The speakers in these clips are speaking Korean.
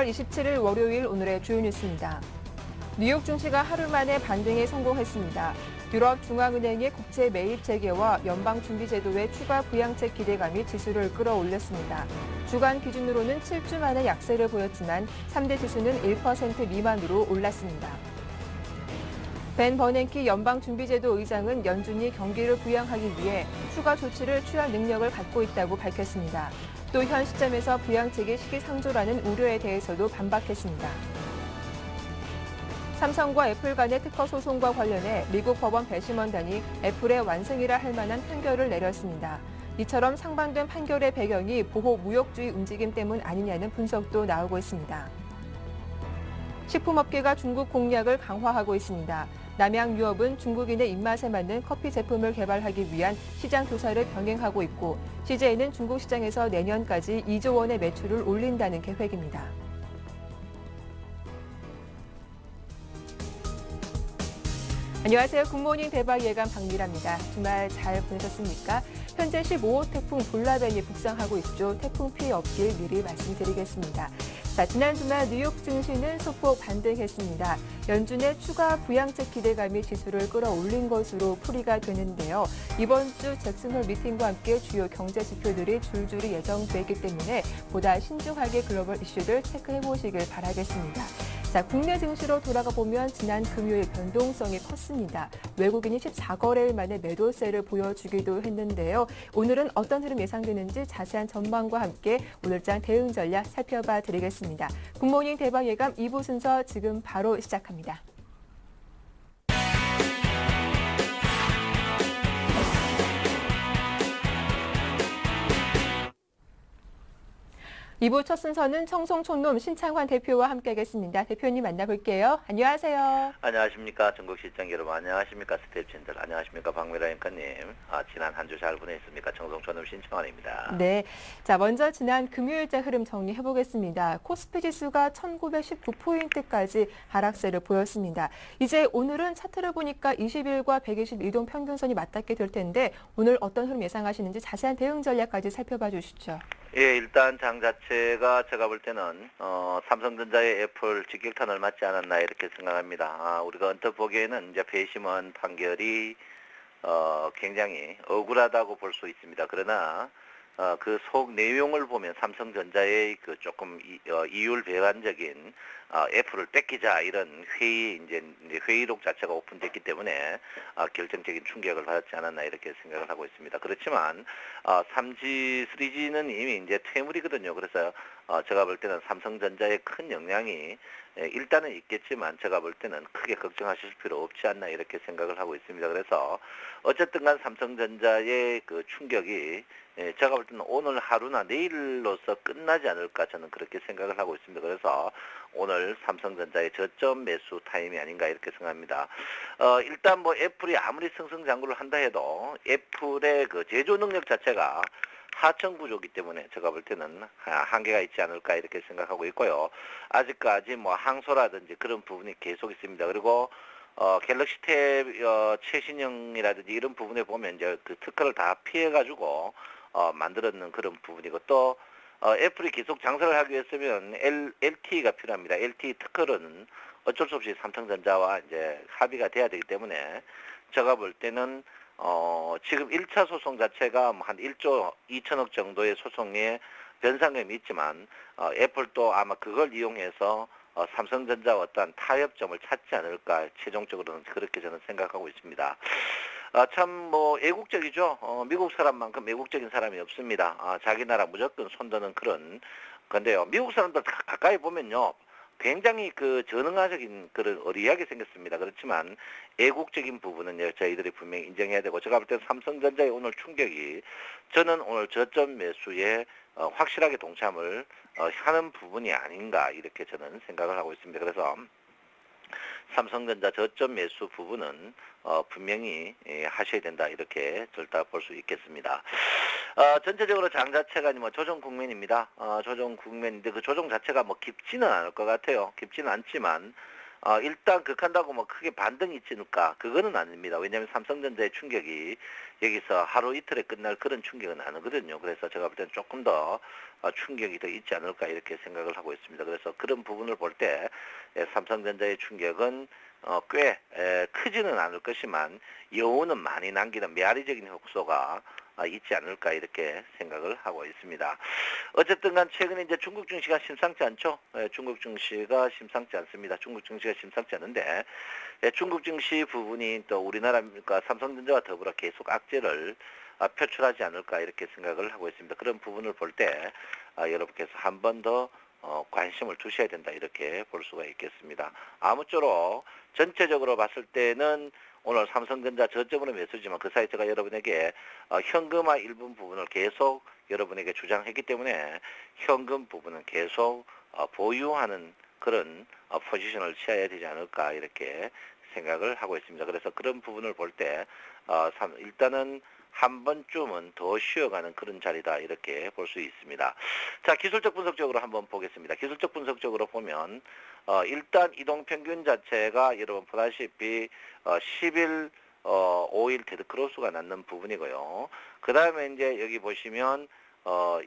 10월 27일 월요일 오늘의 주요 뉴스입니다. 뉴욕 증시가 하루 만에 반등에 성공했습니다. 유럽 중앙은행의 국채 매입 재개와 연방준비제도의 추가 부양책 기대감이 지수를 끌어올렸습니다. 주간 기준으로는 7주 만에 약세를 보였지만 3대 지수는 1% 미만으로 올랐습니다. 벤 버냉키 연방준비제도 의장은 연준이 경기를 부양하기 위해 추가 조치를 취할 능력을 갖고 있다고 밝혔습니다. 또 현 시점에서 부양책이 시기상조라는 우려에 대해서도 반박했습니다. 삼성과 애플 간의 특허 소송과 관련해 미국 법원 배심원단이 애플의 완승이라 할 만한 판결을 내렸습니다. 이처럼 상반된 판결의 배경이 보호 무역주의 움직임 때문 아니냐는 분석도 나오고 있습니다. 식품업계가 중국 공략을 강화하고 있습니다. 남양유업은 중국인의 입맛에 맞는 커피 제품을 개발하기 위한 시장 조사를 병행하고 있고 CJ는 중국 시장에서 내년까지 2조 원의 매출을 올린다는 계획입니다. 안녕하세요. 굿모닝 대박 예감 박미라입니다. 주말 잘 보내셨습니까? 현재 15호 태풍 볼라벤이 북상하고 있죠. 태풍 피해 없길 미리 말씀드리겠습니다. 자, 지난 주말 뉴욕 증시는 소폭 반등했습니다. 연준의 추가 부양책 기대감이 지수를 끌어올린 것으로 풀이가 되는데요. 이번 주 잭슨홀 미팅과 함께 주요 경제 지표들이 줄줄이 예정되기 때문에 보다 신중하게 글로벌 이슈들 체크해 보시길 바라겠습니다. 자, 국내 증시로 돌아가 보면 지난 금요일 변동성이 컸습니다. 외국인이 14거래일 만에 매도세를 보여주기도 했는데요. 오늘은 어떤 흐름 예상되는지 자세한 전망과 함께 오늘장 대응 전략 살펴봐 드리겠습니다. 굿모닝 대박 예감 2부 순서 지금 바로 시작합니다. 이부 첫 순서는 청송촌놈 신창환 대표와 함께하겠습니다. 대표님 만나볼게요. 안녕하세요. 안녕하십니까. 전국 시청 여러분 안녕하십니까. 스태프진들 안녕하십니까. 박미라 앵커님. 지난 한 주 잘 보냈습니까. 청송촌놈 신창환입니다. 네, 자 먼저 지난 금요일자 흐름 정리해보겠습니다. 코스피 지수가 1919포인트까지 하락세를 보였습니다. 이제 오늘은 차트를 보니까 20일과 120이동 평균선이 맞닿게 될 텐데 오늘 어떤 흐름 예상하시는지 자세한 대응 전략까지 살펴봐 주시죠. 예, 일단 장 자체가 제가 볼 때는 삼성전자의 애플 직격탄을 맞지 않았나 이렇게 생각합니다. 우리가 언뜻 보기에는 이제 배심원 판결이 굉장히 억울하다고 볼 수 있습니다. 그러나 그 속 내용을 보면 삼성전자의 그 조금 이율 배반적인 애플을 뺏기자 이런 이제 회의록 자체가 오픈됐기 때문에 결정적인 충격을 받았지 않았나 이렇게 생각을 하고 있습니다. 그렇지만 3G, 3G는 이미 이제 퇴물이거든요. 그래서 제가 볼 때는 삼성전자의 큰 영향이 일단은 있겠지만 제가 볼 때는 크게 걱정하실 필요 없지 않나 이렇게 생각을 하고 있습니다. 그래서 어쨌든 간 삼성전자의 그 충격이 제가 볼 때는 오늘 하루나 내일로서 끝나지 않을까 저는 그렇게 생각을 하고 있습니다. 그래서 오늘 삼성전자의 저점 매수 타임이 아닌가 이렇게 생각합니다. 일단 뭐 애플이 아무리 승승장구를 한다 해도 애플의 그 제조 능력 자체가 하청 구조이기 때문에 제가 볼 때는 한계가 있지 않을까 이렇게 생각하고 있고요. 아직까지 뭐 항소라든지 그런 부분이 계속 있습니다. 그리고 갤럭시 탭 최신형이라든지 이런 부분에 보면 이제 그 특허를 다 피해가지고 만들었는 그런 부분이고 또 애플이 계속 장사를 하기 위해서면 LTE가 필요합니다. LTE 특허는 어쩔 수 없이 삼성전자와 이제 합의가 돼야 되기 때문에 제가 볼 때는 지금 1차 소송 자체가 한 1조 2천억 정도의 소송에 변상금이 있지만 애플도 아마 그걸 이용해서 삼성전자와 어떠한 타협점을 찾지 않을까 최종적으로는 그렇게 저는 생각하고 있습니다. 참 뭐 애국적이죠. 미국 사람만큼 애국적인 사람이 없습니다. 자기 나라 무조건 손드는 그런 건데요. 미국 사람들 가까이 보면요. 굉장히 그 전능화적인 그런 어리하게 생겼습니다. 그렇지만 애국적인 부분은 저희들이 분명히 인정해야 되고 제가 볼 때 삼성전자의 오늘 충격이 저는 오늘 저점 매수에 확실하게 동참을 하는 부분이 아닌가 이렇게 저는 생각을 하고 있습니다. 그래서 삼성전자 저점 매수 부분은 분명히 하셔야 된다 이렇게 절대 볼 수 있겠습니다. 전체적으로 장 자체가 뭐 조정 국면입니다. 조정 국면인데 그 조정 자체가 뭐 깊지는 않을 것 같아요. 깊지는 않지만 일단 극한다고 뭐 크게 반등이 있을까? 그거는 아닙니다. 왜냐하면 삼성전자의 충격이 여기서 하루 이틀에 끝날 그런 충격은 아니거든요. 그래서 제가 볼 때는 조금 더 충격이 더 있지 않을까 이렇게 생각을 하고 있습니다. 그래서 그런 부분을 볼 때 삼성전자의 충격은 꽤 크지는 않을 것이만 여운은 많이 남기는 메아리적인 효소가 있지 않을까 이렇게 생각을 하고 있습니다. 어쨌든 간 최근에 이제 중국 증시가 심상치 않죠. 중국 증시가 심상치 않습니다. 중국 증시가 심상치 않은데 중국 증시 부분이 또 우리나라가 삼성전자와 더불어 계속 악재를 표출하지 않을까 이렇게 생각을 하고 있습니다. 그런 부분을 볼 때 여러분께서 한 번 더 관심을 두셔야 된다 이렇게 볼 수가 있겠습니다. 아무쪼록 전체적으로 봤을 때는 오늘 삼성전자 저점으로 매수지만 그 사이 제가 여러분에게 현금화 일부 부분을 계속 여러분에게 주장했기 때문에 현금 부분은 계속 보유하는 그런 포지션을 취해야 되지 않을까 이렇게 생각을 하고 있습니다. 그래서 그런 부분을 볼 때 일단은 한 번쯤은 더 쉬어가는 그런 자리다 이렇게 볼 수 있습니다. 자, 기술적 분석적으로 한번 보겠습니다. 기술적 분석적으로 보면 일단 이동평균 자체가 여러분 보다시피 10일 5일 데드크로스가 낳는 부분이고요. 그 다음에 이제 여기 보시면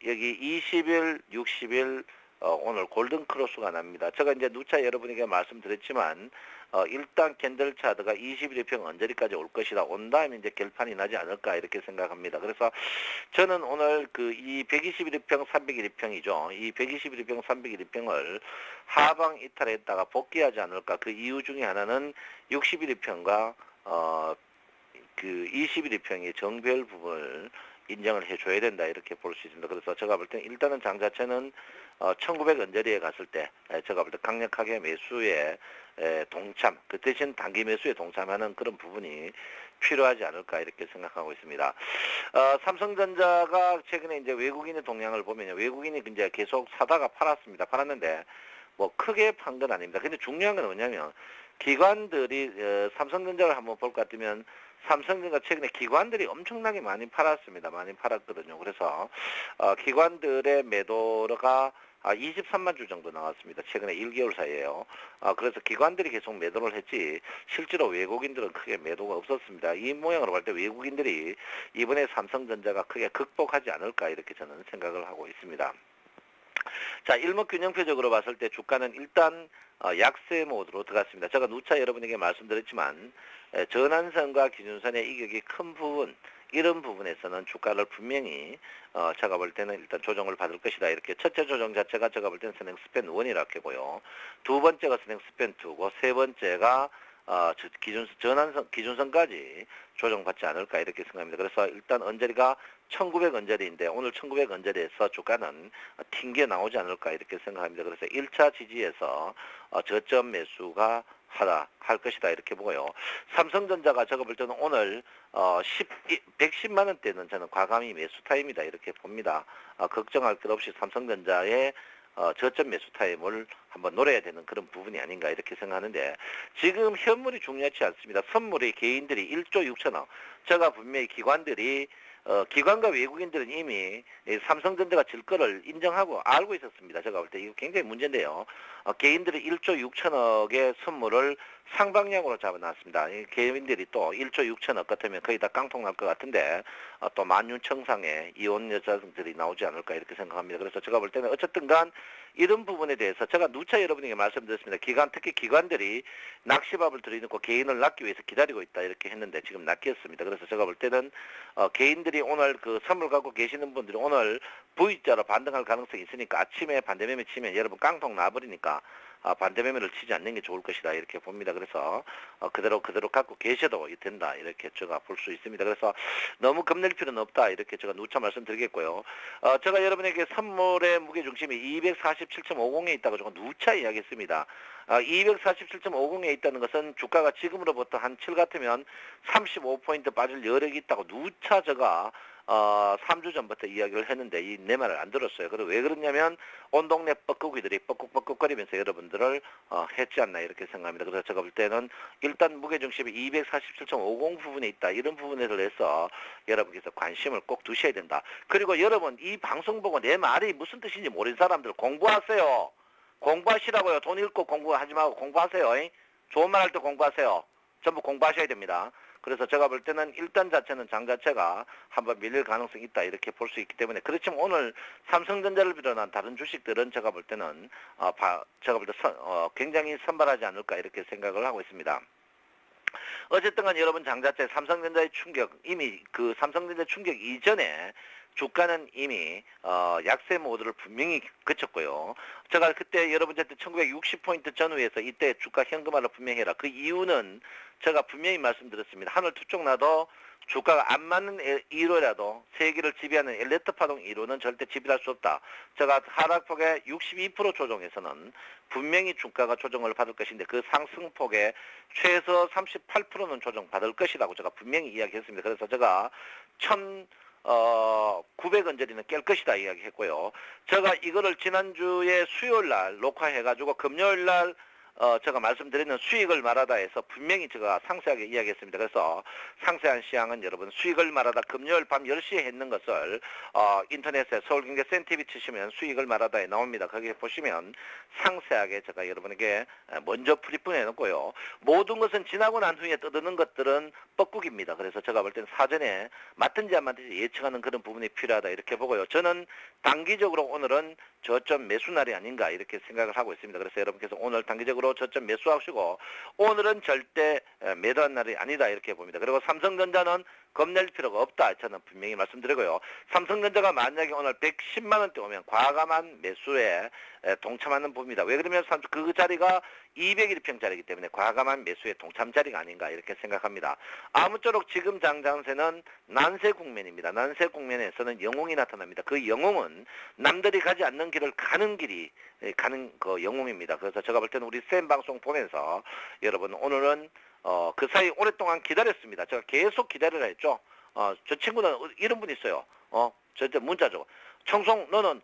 여기 20일 60일 오늘 골든 크로스가 납니다. 제가 이제 누차 여러분에게 말씀드렸지만 일단 캔들 차트가 21일평 언저리까지 올 것이다. 온 다음에 이제 결판이 나지 않을까 이렇게 생각합니다. 그래서 저는 오늘 그 이 121일평 301일평이죠. 이 121일평 301일평을 하방 이탈했다가 복귀하지 않을까. 그 이유 중에 하나는 61일평과 그 21일평의 정별 부분을 인정을 해줘야 된다 이렇게 볼 수 있습니다. 그래서 제가 볼 때는 일단은 장 자체는 1900 언저리에 갔을 때 제가 볼 때 강력하게 매수에 동참, 그 대신 단기 매수에 동참하는 그런 부분이 필요하지 않을까 이렇게 생각하고 있습니다. 삼성전자가 최근에 이제 외국인의 동향을 보면요, 외국인이 이제 계속 사다가 팔았습니다. 팔았는데 뭐 크게 판 건 아닙니다. 근데 중요한 건 뭐냐면 기관들이 삼성전자를 한번 볼 것 같으면 삼성전자 최근에 기관들이 엄청나게 많이 팔았습니다. 많이 팔았거든요. 그래서 기관들의 매도가 23만 주 정도 나왔습니다. 최근에 1개월 사이에요. 그래서 기관들이 계속 매도를 했지 실제로 외국인들은 크게 매도가 없었습니다. 이 모양으로 볼 때 외국인들이 이번에 삼성전자가 크게 극복하지 않을까 이렇게 저는 생각을 하고 있습니다. 자, 일목균형표적으로 봤을 때 주가는 일단 약세 모드로 들어갔습니다. 제가 누차 여러분에게 말씀드렸지만 전환선과 기준선의 이격이 큰 부분, 이런 부분에서는 주가를 분명히 제가 볼 때는 일단 조정을 받을 것이다. 이렇게 첫째 조정 자체가 제가 볼 때는 스냉 스팬 1이라고 하고요. 두 번째가 스냉 스팬 2고 세 번째가 전환선 기준선까지 조정받지 않을까 이렇게 생각합니다. 그래서 일단 언저리가 1900 언저리인데 오늘 1900 언저리에서 주가는 튕겨 나오지 않을까 이렇게 생각합니다. 그래서 1차 지지에서 저점 매수가 할 것이다 이렇게 보고요. 삼성전자가 제가 볼 때는 오늘 110만 원대는 저는 과감히 매수 타임이다 이렇게 봅니다. 걱정할 것 없이 삼성전자의 저점 매수 타임을 한번 노려야 되는 그런 부분이 아닌가 이렇게 생각하는데 지금 현물이 중요하지 않습니다. 선물이 개인들이 1조 6천억. 제가 분명히 기관과 외국인들은 이미 삼성전자가 질 거를 인정하고 알고 있었습니다. 제가 볼 때 이거 굉장히 문제인데요. 개인들이 1조 6천억의 선물을 상방향으로 잡아놨습니다. 개인들이 또 1조 6천억 같으면 거의 다 깡통 날 것 같은데 또 만윤청상의 이혼 여자들이 나오지 않을까 이렇게 생각합니다. 그래서 제가 볼 때는 어쨌든 간 이런 부분에 대해서 제가 누차 여러분에게 말씀드렸습니다. 특히 기관들이 낚시밥을 들이놓고 개인을 낚기 위해서 기다리고 있다 이렇게 했는데 지금 낚였습니다. 그래서 제가 볼 때는 개인들이 오늘 그 선물 갖고 계시는 분들이 오늘 V자로 반등할 가능성이 있으니까 아침에 반대매매 치면 여러분 깡통 나버리니까 반대매매를 치지 않는 게 좋을 것이다 이렇게 봅니다. 그래서 그대로 갖고 계셔도 된다 이렇게 제가 볼 수 있습니다. 그래서 너무 겁낼 필요는 없다 이렇게 제가 누차 말씀드리겠고요. 제가 여러분에게 선물의 무게중심이 247.50에 있다고 제가 누차 이야기했습니다. 247.50에 있다는 것은 주가가 지금으로부터 한 7 같으면 35포인트 빠질 여력이 있다고 누차 제가 3주 전부터 이야기를 했는데 내 말을 안 들었어요. 그리고 왜 그러냐면 온 동네 뻐꾸기들이 뻐꾹뻐꾹거리면서 여러분들을 했지 않나 이렇게 생각합니다. 그래서 제가 볼 때는 일단 무게중심이 247.50 부분에 있다. 이런 부분에 대해서 여러분께서 관심을 꼭 두셔야 된다. 그리고 여러분 이 방송 보고 내 말이 무슨 뜻인지 모르는 사람들 공부하세요. 공부하시라고요. 돈 잃고 공부하지 말고 공부하세요. 좋은 말 할 때 공부하세요. 전부 공부하셔야 됩니다. 그래서 제가 볼 때는 일단 자체는 장 자체가 한번 밀릴 가능성이 있다 이렇게 볼 수 있기 때문에 그렇지만 오늘 삼성전자를 비롯한 다른 주식들은 제가 볼 때는 제가 볼 때 굉장히 선발하지 않을까 이렇게 생각을 하고 있습니다. 어쨌든 간 여러분 장 자체 삼성전자의 충격 이미 그 삼성전자 충격 이전에 주가는 이미 약세 모드를 분명히 거쳤고요. 제가 그때 여러분한테 1960포인트 전후에서 이때 주가 현금화를 분명히 해라. 그 이유는 제가 분명히 말씀드렸습니다. 하늘 투쪽 나도 주가가 안 맞는 이로라도 세계를 지배하는 엘리트 파동 이로는 절대 지배할 수 없다. 제가 하락폭의 62% 조정에서는 분명히 주가가 조정을 받을 것인데 그 상승폭의 최소 38%는 조정받을 것이라고 제가 분명히 이야기했습니다. 그래서 제가 900원짜리는 깰 것이다 이야기했고요. 제가 이거를 지난주에 수요일날 녹화해가지고 금요일날 제가 말씀드리는 수익을 말하다 해서 분명히 제가 상세하게 이야기했습니다. 그래서 상세한 시황은 여러분 수익을 말하다 금요일 밤 10시에 했는 것을 인터넷에 서울경제센TV 치시면 수익을 말하다에 나옵니다. 거기에 보시면 상세하게 제가 여러분에게 먼저 프리프해 놓고요. 모든 것은 지나고 난 후에 떠드는 것들은 뻐꾸기입니다. 그래서 제가 볼 때는 사전에 맞든지 안 맞든지 예측하는 그런 부분이 필요하다 이렇게 보고요. 저는 단기적으로 오늘은 저점 매수 날이 아닌가 이렇게 생각을 하고 있습니다. 그래서 여러분께서 오늘 단기적으로 저점 매수하시고 오늘은 절대 매도한 날이 아니다 이렇게 봅니다. 그리고 삼성전자는 겁낼 필요가 없다 저는 분명히 말씀드리고요. 삼성전자가 만약에 오늘 110만 원대 오면 과감한 매수에 동참하는 부분입니다. 왜 그러면 그 자리가 201평짜리이기 때문에 과감한 매수에 동참 자리가 아닌가 이렇게 생각합니다. 아무쪼록 지금 장장세는 난세 국면입니다. 난세 국면에서는 영웅이 나타납니다. 그 영웅은 남들이 가지 않는 길을 가는 길이 가는 그 영웅입니다. 그래서 제가 볼 때는 우리 쌤 방송 보면서 여러분 오늘은 그 사이 오랫동안 기다렸습니다. 제가 계속 기다리라 했죠. 저 친구는 이런 분 있어요. 저한테 문자 줘. 청송 너는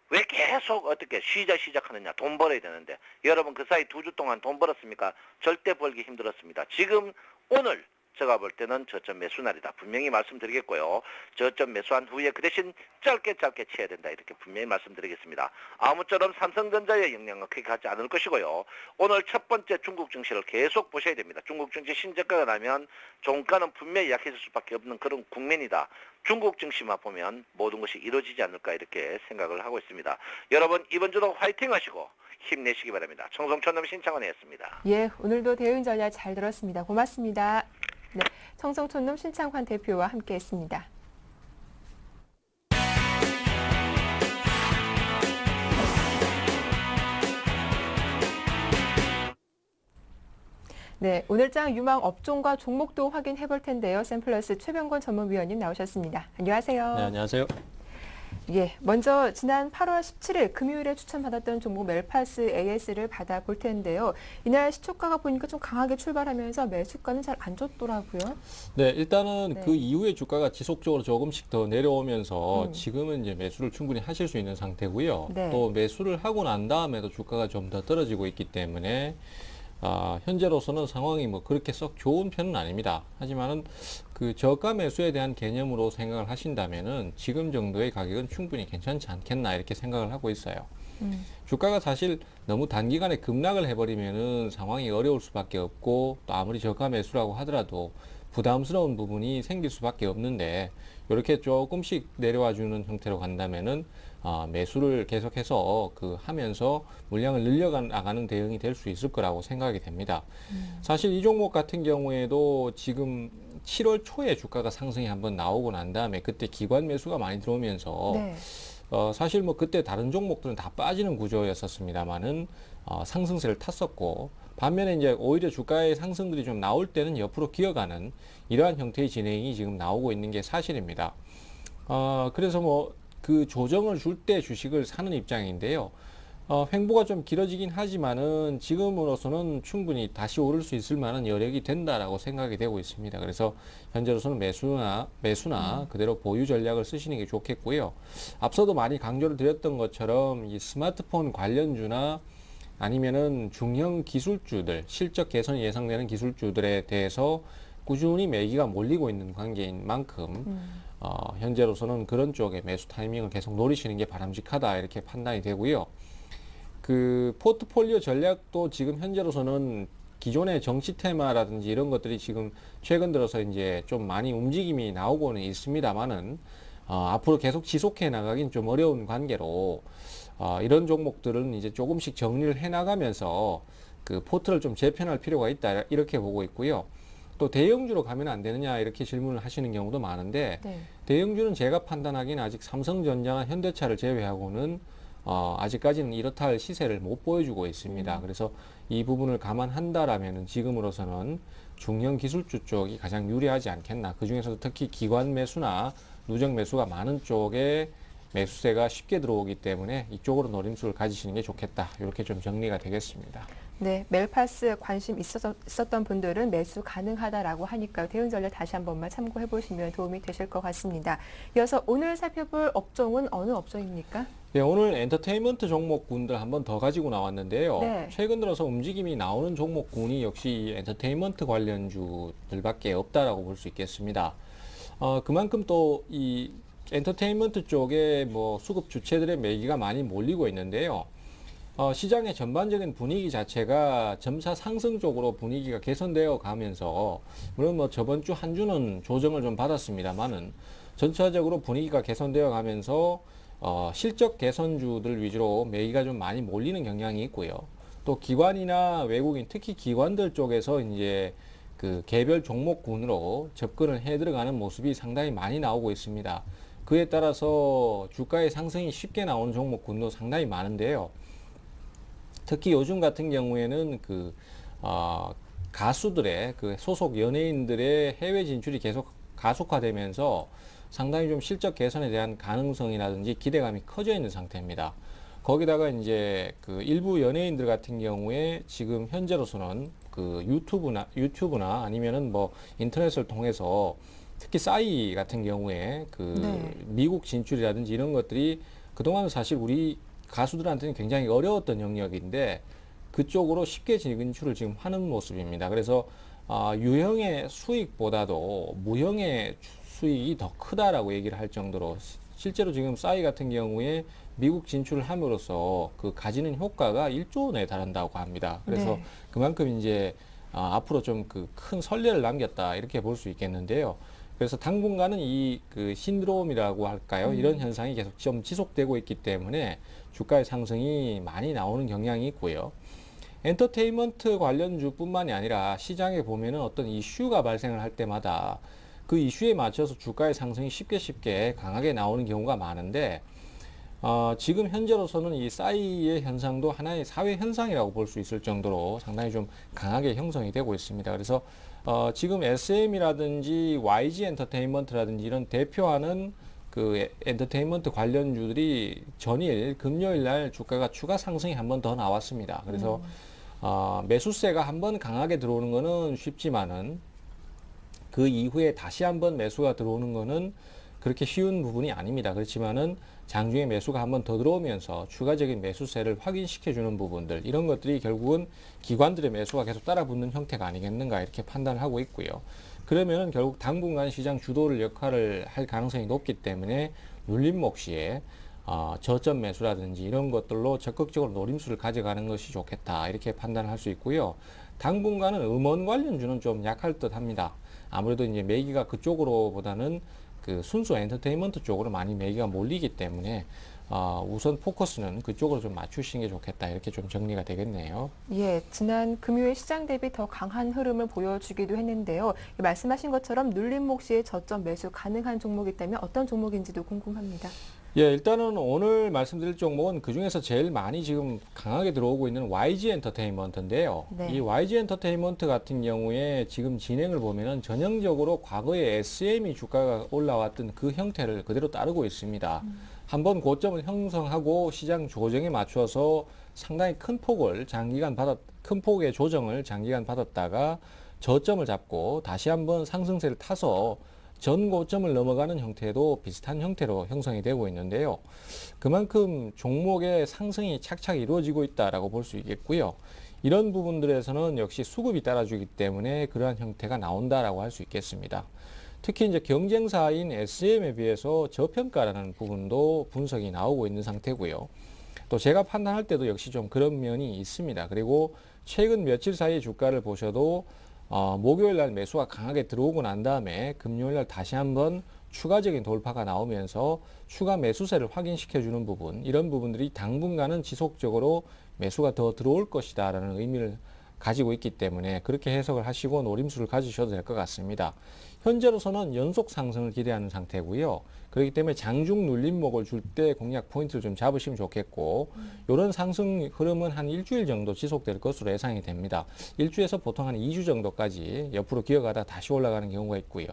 왜 계속 어떻게 시작하느냐. 돈 벌어야 되는데. 여러분 그 사이 2주 동안 돈 벌었습니까? 절대 벌기 힘들었습니다. 지금 오늘 제가 볼 때는 저점 매수 날이다. 분명히 말씀드리겠고요. 저점 매수한 후에 그 대신 짧게 쳐야 된다. 이렇게 분명히 말씀드리겠습니다. 아무쪼록 삼성전자의 영향은 크게 가지 않을 것이고요. 오늘 첫 번째 중국 증시를 계속 보셔야 됩니다. 중국 증시 신저가가 나면 종가는 분명히 약해질 수밖에 없는 그런 국면이다. 중국 증시만 보면 모든 것이 이루어지지 않을까 이렇게 생각을 하고 있습니다. 여러분 이번 주도 화이팅 하시고 힘내시기 바랍니다. 청송촌놈 신창원이었습니다. 예, 오늘도 대응 전략 잘 들었습니다. 고맙습니다. 네, 청송촌놈 신창환 대표와 함께했습니다. 네, 오늘장 유망 업종과 종목도 확인해 볼 텐데요. 샘플러스 최병권 전문위원님 나오셨습니다. 안녕하세요. 네, 안녕하세요. 예, 먼저 지난 8월 17일 금요일에 추천받았던 종목 멜파스 AS를 받아볼 텐데요. 이날 시초가가 보니까 좀 강하게 출발하면서 매수가는 잘 안 좋더라고요. 네, 일단은 네. 그 이후에 주가가 지속적으로 조금씩 더 내려오면서 지금은 이제 매수를 충분히 하실 수 있는 상태고요. 네. 또 매수를 하고 난 다음에도 주가가 좀 더 떨어지고 있기 때문에 현재로서는 상황이 뭐 그렇게 썩 좋은 편은 아닙니다. 하지만은 그 저가 매수에 대한 개념으로 생각을 하신다면은 지금 정도의 가격은 충분히 괜찮지 않겠나 이렇게 생각을 하고 있어요. 주가가 사실 너무 단기간에 급락을 해버리면은 상황이 어려울 수밖에 없고 또 아무리 저가 매수라고 하더라도 부담스러운 부분이 생길 수밖에 없는데 이렇게 조금씩 내려와 주는 형태로 간다면은 매수를 계속해서 하면서 물량을 늘려나가는 대응이 될 수 있을 거라고 생각이 됩니다. 사실 이 종목 같은 경우에도 지금 7월 초에 주가가 상승이 한번 나오고 난 다음에 그때 기관 매수가 많이 들어오면서 네. 사실 뭐 그때 다른 종목들은 다 빠지는 구조였었습니다만은 상승세를 탔었고 반면에 이제 오히려 주가의 상승들이 좀 나올 때는 옆으로 기어가는 이러한 형태의 진행이 지금 나오고 있는 게 사실입니다. 그래서 뭐 그 조정을 줄 때 주식을 사는 입장인데요. 횡보가 좀 길어지긴 하지만은 지금으로서는 충분히 다시 오를 수 있을 만한 여력이 된다라고 생각이 되고 있습니다. 그래서 현재로서는 매수나 그대로 보유 전략을 쓰시는 게 좋겠고요. 앞서도 많이 강조를 드렸던 것처럼 이 스마트폰 관련주나 아니면은 중형 기술주들, 실적 개선이 예상되는 기술주들에 대해서 꾸준히 매기가 몰리고 있는 관계인 만큼 현재로서는 그런 쪽에 매수 타이밍을 계속 노리시는 게 바람직하다 이렇게 판단이 되고요. 그 포트폴리오 전략도 지금 현재로서는 기존의 정치 테마라든지 이런 것들이 지금 최근 들어서 이제 좀 많이 움직임이 나오고는 있습니다만은 앞으로 계속 지속해 나가긴 좀 어려운 관계로 이런 종목들은 이제 조금씩 정리를 해 나가면서 그 포트를 좀 재편할 필요가 있다 이렇게 보고 있고요. 또 대형주로 가면 안 되느냐 이렇게 질문을 하시는 경우도 많은데 네. 대형주는 제가 판단하기는 아직 삼성전자나 현대차를 제외하고는 아직까지는 이렇다 할 시세를 못 보여주고 있습니다. 그래서 이 부분을 감안한다라면은 지금으로서는 중형 기술주 쪽이 가장 유리하지 않겠나. 그 중에서도 특히 기관 매수나 누적 매수가 많은 쪽에 매수세가 쉽게 들어오기 때문에 이쪽으로 노림수를 가지시는 게 좋겠다. 이렇게 좀 정리가 되겠습니다. 네, 멜파스 관심 있었던 분들은 매수 가능하다라고 하니까 대응 전략 다시 한 번만 참고해 보시면 도움이 되실 것 같습니다. 이어서 오늘 살펴볼 업종은 어느 업종입니까? 네, 오늘 엔터테인먼트 종목군들 한 번 더 가지고 나왔는데요. 네. 최근 들어서 움직임이 나오는 종목군이 역시 이 엔터테인먼트 관련주들밖에 없다라고 볼 수 있겠습니다. 그만큼 또 이 엔터테인먼트 쪽에 뭐 수급 주체들의 매기가 많이 몰리고 있는데요. 시장의 전반적인 분위기 자체가 점차 상승 쪽으로 분위기가 개선되어 가면서 물론 뭐 저번 주 한 주는 조정을 좀 받았습니다만은 전체적으로 분위기가 개선되어 가면서 실적 개선주들 위주로 매기가 좀 많이 몰리는 경향이 있고요. 또 기관이나 외국인 특히 기관들 쪽에서 이제 그 개별 종목군으로 접근을 해 들어가는 모습이 상당히 많이 나오고 있습니다. 그에 따라서 주가의 상승이 쉽게 나오는 종목군도 상당히 많은데요. 특히 요즘 같은 경우에는 가수들의 그 소속 연예인들의 해외 진출이 계속 가속화되면서 상당히 좀 실적 개선에 대한 가능성이라든지 기대감이 커져 있는 상태입니다. 거기다가 이제 그 일부 연예인들 같은 경우에 지금 현재로서는 그 유튜브나 아니면은 뭐 인터넷을 통해서 특히 싸이 같은 경우에 네. 미국 진출이라든지 이런 것들이 그동안은 사실 우리 가수들한테는 굉장히 어려웠던 영역인데 그쪽으로 쉽게 진출을 지금 하는 모습입니다. 그래서 유형의 수익보다도 무형의 수익이 더 크다라고 얘기를 할 정도로 실제로 지금 싸이 같은 경우에 미국 진출을 함으로써 그 가지는 효과가 1조 원에 달한다고 합니다. 그래서 네. 그만큼 이제 앞으로 좀 그 큰 선례를 남겼다 이렇게 볼 수 있겠는데요. 그래서 당분간은 이 그 신드롬이라고 할까요? 이런 현상이 계속 좀 지속되고 있기 때문에 주가의 상승이 많이 나오는 경향이 있고요. 엔터테인먼트 관련주뿐만이 아니라 시장에 보면은 어떤 이슈가 발생을 할 때마다 그 이슈에 맞춰서 주가의 상승이 쉽게 강하게 나오는 경우가 많은데 지금 현재로서는 이 싸이의 현상도 하나의 사회 현상이라고 볼 수 있을 정도로 상당히 좀 강하게 형성이 되고 있습니다. 그래서 지금 SM이라든지 YG 엔터테인먼트라든지 이런 대표하는 그 엔터테인먼트 관련주들이 전일 금요일 날 주가가 추가 상승이 한 번 더 나왔습니다. 그래서 매수세가 한 번 강하게 들어오는 거는 쉽지만은 그 이후에 다시 한번 매수가 들어오는 거는 그렇게 쉬운 부분이 아닙니다. 그렇지만은 장중에 매수가 한 번 더 들어오면서 추가적인 매수세를 확인시켜 주는 부분들 이런 것들이 결국은 기관들의 매수가 계속 따라붙는 형태가 아니겠는가 이렇게 판단을 하고 있고요. 그러면은 결국 당분간 시장 주도를 역할을 할 가능성이 높기 때문에 눌림목 시에 저점 매수라든지 이런 것들로 적극적으로 노림수를 가져가는 것이 좋겠다 이렇게 판단을 할 수 있고요. 당분간은 음원 관련주는 좀 약할 듯 합니다. 아무래도 이제 매기가 그쪽으로보다는 그 순수 엔터테인먼트 쪽으로 많이 매기가 몰리기 때문에 우선 포커스는 그쪽으로 좀 맞추시는 게 좋겠다 이렇게 좀 정리가 되겠네요. 예, 지난 금요일 시장 대비 더 강한 흐름을 보여주기도 했는데요. 말씀하신 것처럼 눌림목 시에 저점 매수 가능한 종목이 있다면 어떤 종목인지도 궁금합니다. 예, 일단은 오늘 말씀드릴 종목은 그 중에서 제일 많이 지금 강하게 들어오고 있는 YG 엔터테인먼트인데요. 네. 이 YG 엔터테인먼트 같은 경우에 지금 진행을 보면은 전형적으로 과거에 SM이 주가가 올라왔던 그 형태를 그대로 따르고 있습니다. 한번 고점을 형성하고 시장 조정에 맞춰서 상당히 큰 폭의 조정을 장기간 받았다가 저점을 잡고 다시 한번 상승세를 타서 전 고점을 넘어가는 형태도 비슷한 형태로 형성이 되고 있는데요. 그만큼 종목의 상승이 착착 이루어지고 있다라고 볼 수 있겠고요. 이런 부분들에서는 역시 수급이 따라주기 때문에 그러한 형태가 나온다라고 할 수 있겠습니다. 특히 이제 경쟁사인 SM에 비해서 저평가라는 부분도 분석이 나오고 있는 상태고요. 또 제가 판단할 때도 역시 좀 그런 면이 있습니다. 그리고 최근 며칠 사이 주가를 보셔도 목요일 날 매수가 강하게 들어오고 난 다음에 금요일 날 다시 한번 추가적인 돌파가 나오면서 추가 매수세를 확인시켜주는 부분, 이런 부분들이 당분간은 지속적으로 매수가 더 들어올 것이다라는 의미를 가지고 있기 때문에 그렇게 해석을 하시고 노림수를 가지셔도 될 것 같습니다. 현재로서는 연속 상승을 기대하는 상태고요. 그렇기 때문에 장중 눌림목을 줄 때 공략 포인트를 좀 잡으시면 좋겠고, 이런 상승 흐름은 한 일주일 정도 지속될 것으로 예상이 됩니다. 일주에서 보통 한 2주 정도까지 옆으로 기어가다 다시 올라가는 경우가 있고요.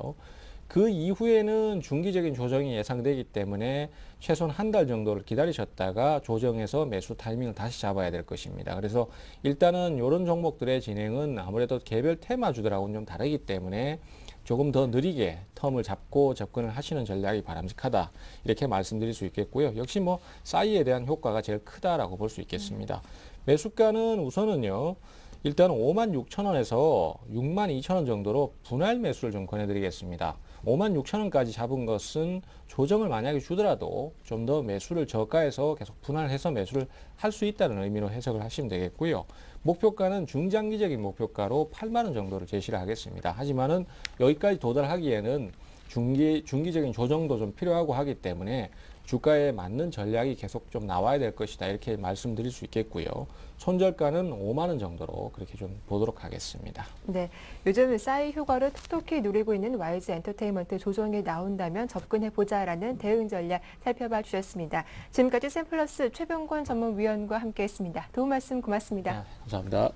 그 이후에는 중기적인 조정이 예상되기 때문에 최소한 한 달 정도를 기다리셨다가 조정해서 매수 타이밍을 다시 잡아야 될 것입니다. 그래서 일단은 이런 종목들의 진행은 아무래도 개별 테마주들하고는 좀 다르기 때문에 조금 더 느리게 텀을 잡고 접근을 하시는 전략이 바람직하다, 이렇게 말씀드릴 수 있겠고요. 역시 뭐 싸이에 대한 효과가 제일 크다라고 볼 수 있겠습니다. 매수가는 우선은요, 일단 56,000원에서 62,000원 정도로 분할 매수를 좀 권해드리겠습니다. 56,000원까지 잡은 것은 조정을 만약에 주더라도 좀 더 매수를 저가에서 계속 분할해서 매수를 할 수 있다는 의미로 해석을 하시면 되겠고요. 목표가는 중장기적인 목표가로 8만 원 정도를 제시를 하겠습니다. 하지만은 여기까지 도달하기에는 중기적인 조정도 좀 필요하고 하기 때문에 주가에 맞는 전략이 계속 좀 나와야 될 것이다, 이렇게 말씀드릴 수 있겠고요. 손절가는 5만 원 정도로 그렇게 좀 보도록 하겠습니다. 네, 요즘 싸이 효과를 톡톡히 누리고 있는 YG 엔터테인먼트 조정이 나온다면 접근해보자라는 대응 전략 살펴봐 주셨습니다. 지금까지 샘플러스 최병권 전문위원과 함께했습니다. 도움 말씀 고맙습니다. 감사합니다.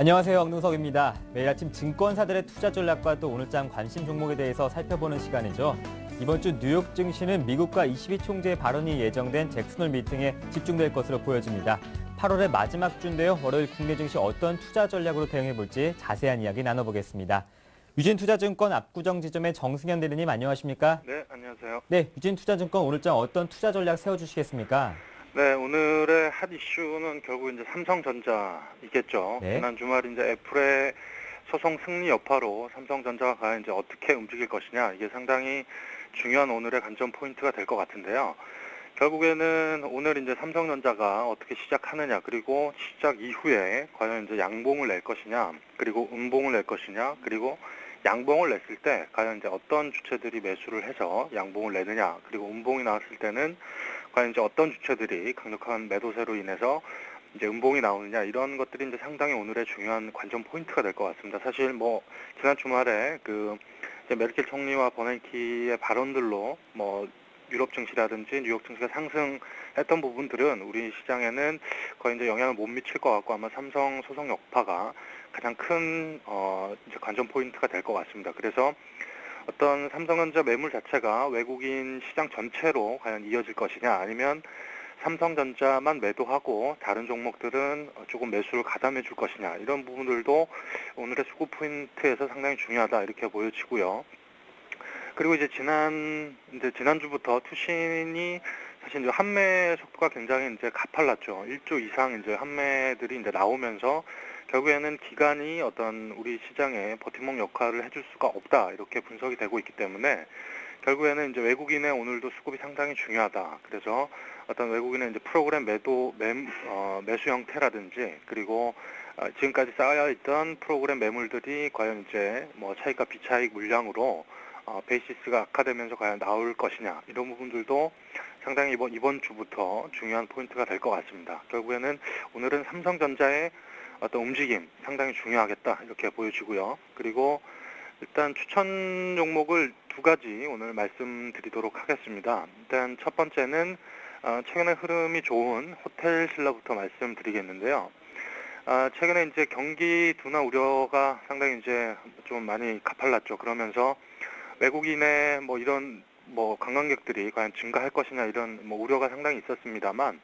안녕하세요. 황동석입니다. 매일 아침 증권사들의 투자 전략과 또 오늘장 관심 종목에 대해서 살펴보는 시간이죠. 이번 주 뉴욕 증시는 미국과 22총재의 발언이 예정된 잭슨홀 미팅에 집중될 것으로 보여집니다. 8월의 마지막 주인데요. 월요일 국내 증시 어떤 투자 전략으로 대응해볼지 자세한 이야기 나눠보겠습니다. 유진투자증권 압구정 지점의 정승현 대리님 안녕하십니까? 네, 안녕하세요. 네, 유진투자증권 오늘장 어떤 투자 전략 세워주시겠습니까? 네, 오늘의 핫 이슈는 결국 이제 삼성전자이겠죠. 네. 지난 주말 이제 애플의 소송 승리 여파로 삼성전자가 과연 이제 어떻게 움직일 것이냐, 이게 상당히 중요한 오늘의 관전 포인트가 될 것 같은데요. 결국에는 오늘 이제 삼성전자가 어떻게 시작하느냐, 그리고 시작 이후에 과연 이제 양봉을 낼 것이냐, 그리고 음봉을 낼 것이냐, 그리고 양봉을 냈을 때 과연 이제 어떤 주체들이 매수를 해서 양봉을 내느냐, 그리고 음봉이 나왔을 때는 과연 이제 어떤 주체들이 강력한 매도세로 인해서 이제 음봉이 나오느냐, 이런 것들이 이제 상당히 오늘의 중요한 관전 포인트가 될 것 같습니다. 사실 뭐 지난 주말에 그 이제 메르켈 총리와 버냉키의 발언들로 뭐 유럽 증시라든지 뉴욕 증시가 상승했던 부분들은 우리 시장에는 거의 이제 영향을 못 미칠 것 같고, 아마 삼성 소송 여파가 가장 큰 이제 관전 포인트가 될 것 같습니다. 그래서 어떤 삼성전자 매물 자체가 외국인 시장 전체로 과연 이어질 것이냐, 아니면 삼성전자만 매도하고 다른 종목들은 조금 매수를 가담해 줄 것이냐, 이런 부분들도 오늘의 수급 포인트에서 상당히 중요하다, 이렇게 보여지고요. 그리고 이제 지난주부터 투신이 사실 이제 판매 속도가 굉장히 이제 가팔랐죠. 1조 이상 이제 판매들이 이제 나오면서 결국에는 기간이 어떤 우리 시장에 버팀목 역할을 해줄 수가 없다, 이렇게 분석이 되고 있기 때문에 결국에는 이제 외국인의 오늘도 수급이 상당히 중요하다. 그래서 어떤 외국인의 이제 프로그램 매수 형태라든지, 그리고 지금까지 쌓여 있던 프로그램 매물들이 과연 이제 뭐 차익과 비차익 물량으로 베이시스가 악화되면서 과연 나올 것이냐, 이런 부분들도 상당히 이번 주부터 중요한 포인트가 될 것 같습니다. 결국에는 오늘은 삼성전자의 어떤 움직임 상당히 중요하겠다, 이렇게 보여지고요. 그리고 일단 추천 종목을 두 가지 오늘 말씀드리도록 하겠습니다. 일단 첫 번째는 최근에 흐름이 좋은 호텔 신라부터 말씀드리겠는데요. 최근에 이제 경기 둔화 우려가 상당히 이제 좀 많이 가팔랐죠. 그러면서 외국인의 이런 관광객들이 과연 증가할 것이냐, 이런 우려가 상당히 있었습니다만,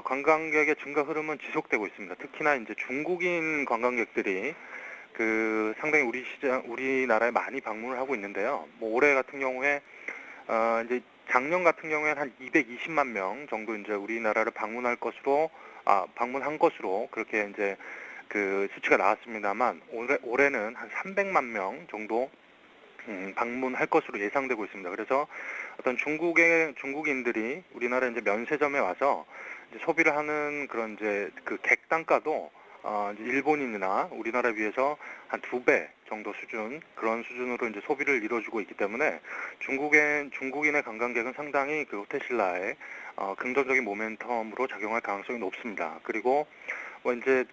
관광객의 증가 흐름은 지속되고 있습니다. 특히나 이제 중국인 관광객들이 상당히 우리나라에 많이 방문을 하고 있는데요. 올해 같은 경우에 이제 작년 같은 경우에는 한 220만 명 정도 이제 우리나라를 방문한 것으로 그렇게 이제 수치가 나왔습니다만, 올해는 한 300만 명 정도 방문할 것으로 예상되고 있습니다. 그래서 어떤 중국인들이 우리나라 이제 면세점에 와서 이제 소비를 하는 그런 이제 객단가도 이제 일본인이나 우리나라에 비해서 한 2배 정도 그런 수준으로 이제 소비를 이뤄주고 있기 때문에 중국인의 관광객은 상당히 호텔 신라에 긍정적인 모멘텀으로 작용할 가능성이 높습니다. 그리고 이제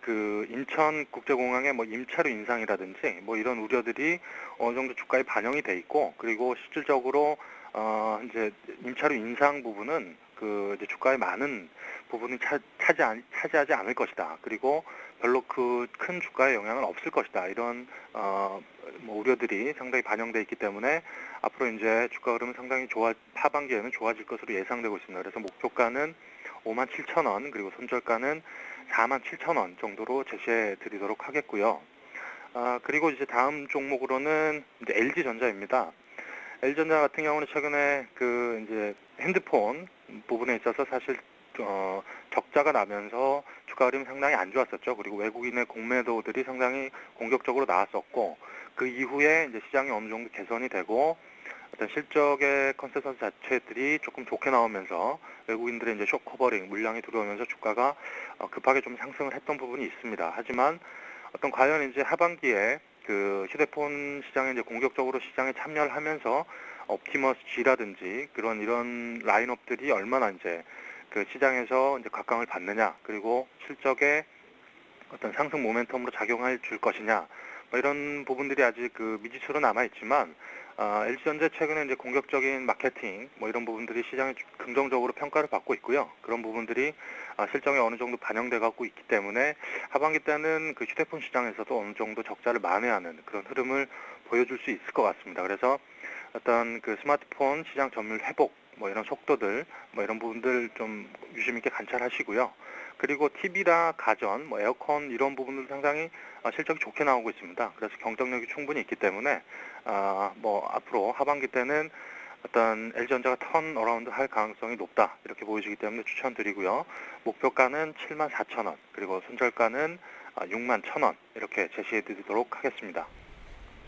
인천국제공항의 임차료 인상이라든지 이런 우려들이 어느 정도 주가에 반영이 돼 있고, 그리고 실질적으로 이제 임차료 인상 부분은 이제 주가에 많은 부분이 차지하지 않을 것이다. 그리고 별로 큰 주가에 영향은 없을 것이다. 이런 우려들이 상당히 반영돼 있기 때문에 앞으로 이제 주가 흐름은 상당히 하반기에는 좋아질 것으로 예상되고 있습니다. 그래서 목표가는 57,000원, 그리고 손절가는 47,000원 정도로 제시해 드리도록 하겠고요. 그리고 이제 다음 종목으로는 이제 LG전자입니다. LG전자 같은 경우는 최근에 이제 핸드폰 부분에 있어서 사실 적자가 나면서 주가 흐름이 상당히 안 좋았었죠. 그리고 외국인의 공매도들이 상당히 공격적으로 나왔었고, 그 이후에 이제 시장이 어느 정도 개선이 되고 어떤 실적의 컨센서스 자체들이 조금 좋게 나오면서 외국인들의 이제 숏커버링 물량이 들어오면서 주가가 급하게 좀 상승을 했던 부분이 있습니다. 하지만 과연 이제 하반기에 휴대폰 시장에 이제 공격적으로 시장에 참여를 하면서 옵티머스 G라든지 이런 라인업들이 얼마나 이제 시장에서 이제 각광을 받느냐, 그리고 실적의 어떤 상승 모멘텀으로 작용할 줄 것이냐, 이런 부분들이 아직 미지수로 남아 있지만, LG전자 최근에 이제 공격적인 마케팅 이런 부분들이 시장에 긍정적으로 평가를 받고 있고요. 그런 부분들이 실적에 어느 정도 반영돼 갖고 있기 때문에 하반기 때는 휴대폰 시장에서도 어느 정도 적자를 만회하는 그런 흐름을 보여줄 수 있을 것 같습니다. 그래서 어떤 스마트폰 시장 점유율 회복 이런 속도들 이런 부분들 좀 유심 있게 관찰하시고요. 그리고 TV나 가전, 에어컨 이런 부분들 상당히 실적이 좋게 나오고 있습니다. 그래서 경쟁력이 충분히 있기 때문에 앞으로 하반기 때는 어떤 LG전자가 턴어라운드 할 가능성이 높다, 이렇게 보여지기 때문에 추천드리고요. 목표가는 74,000원, 그리고 손절가는 61,000원 이렇게 제시해 드리도록 하겠습니다.